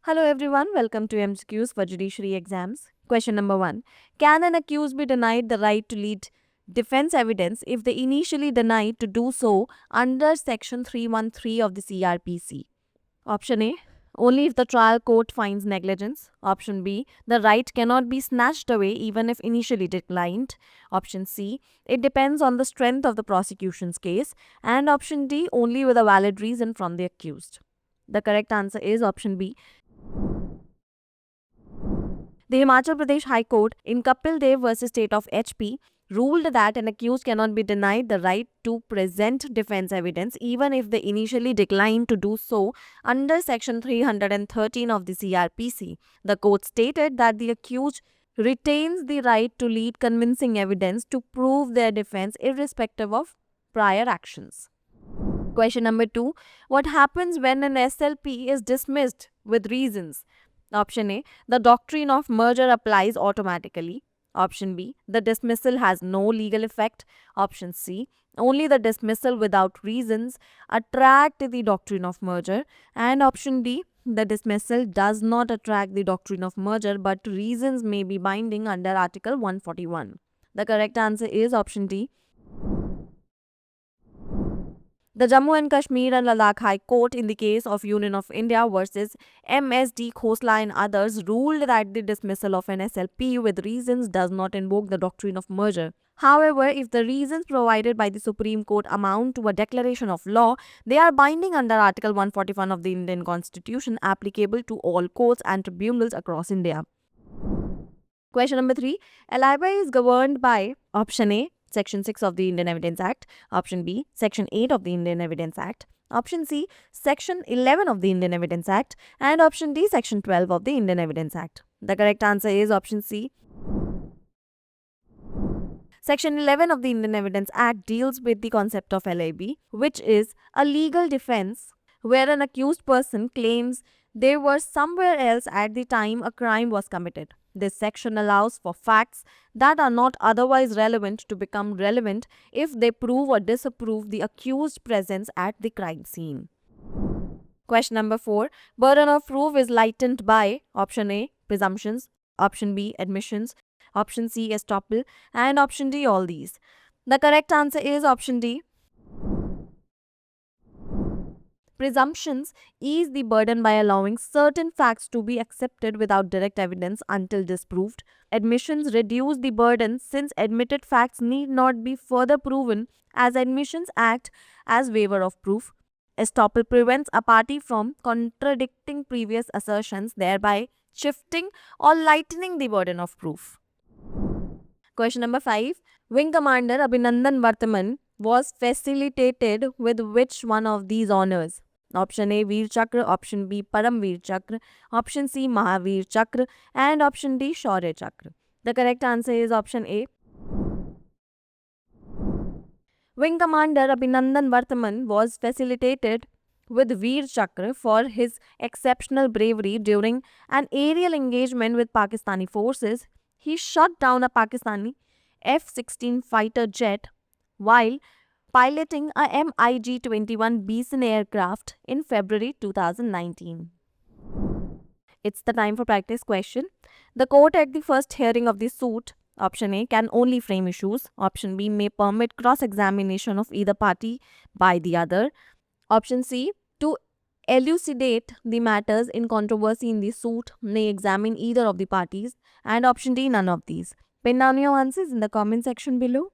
Hello everyone, welcome to MCQs for judiciary exams. Question number 1. Can an accused be denied the right to lead defense evidence if they initially denied to do so under section 313 of the CRPC? Option A. Only if the trial court finds negligence. Option B. The right cannot be snatched away even if initially declined. Option C. It depends on the strength of the prosecution's case. And option D. Only with a valid reason from the accused. The correct answer is option B. The Himachal Pradesh High Court in Kapil Dev versus State of HP ruled that an accused cannot be denied the right to present defense evidence even if they initially declined to do so under section 313 of the CRPC. The court stated that the accused retains the right to lead convincing evidence to prove their defense irrespective of prior actions. Question number 2. What happens when an SLP is dismissed with reasons? Option A. The doctrine of merger applies automatically. Option B. The dismissal has no legal effect. Option C. Only the dismissal without reasons attract the doctrine of merger. And option D. The dismissal does not attract the doctrine of merger but reasons may be binding under Article 141. The correct answer is option D. The Jammu and Kashmir and Ladakh High Court in the case of Union of India versus MSD Khosla and others ruled that the dismissal of an SLP with reasons does not invoke the doctrine of merger. However, if the reasons provided by the Supreme Court amount to a declaration of law, they are binding under Article 141 of the Indian Constitution, applicable to all courts and tribunals across India. Question number 3. LIBA is governed by option A. Section 6 of the Indian Evidence Act. Option B. Section 8 of the Indian Evidence Act. Option C. Section 11 of the Indian Evidence Act. And option D. Section 12 of the Indian Evidence Act. The correct answer is option C. Section 11 of the Indian Evidence Act deals with the concept of LIB, which is a legal defense where an accused person claims they were somewhere else at the time a crime was committed. This section allows for facts that are not otherwise relevant to become relevant if they prove or disprove the accused's presence at the crime scene. Question number 4. Burden of proof is lightened by option A. Presumptions, option B. Admissions, option C. Estoppel, and option D. All these. The correct answer is option D. Presumptions ease the burden by allowing certain facts to be accepted without direct evidence until disproved. Admissions reduce the burden since admitted facts need not be further proven, as admissions act as waiver of proof. Estoppel prevents a party from contradicting previous assertions, thereby shifting or lightening the burden of proof. Question number 5. Wing Commander Abhinandan Varthaman was facilitated with which one of these honors? Option A. Veer Chakra, option B. Param Veer Chakra, option C. Mahavir Chakra, and option D. Shaurya Chakra. The correct answer is option A. Wing Commander Abhinandan Varthaman was facilitated with Veer Chakra for his exceptional bravery during an aerial engagement with Pakistani forces. He shot down a Pakistani F-16 fighter jet while piloting a MiG-21 Beeson aircraft in February 2019. It's the time for practice question. The court at the first hearing of the suit, option A, can only frame issues. Option B, may permit cross-examination of either party by the other. Option C, to elucidate the matters in controversy in the suit, may examine either of the parties. And option D, none of these. Pin down your answers in the comment section below.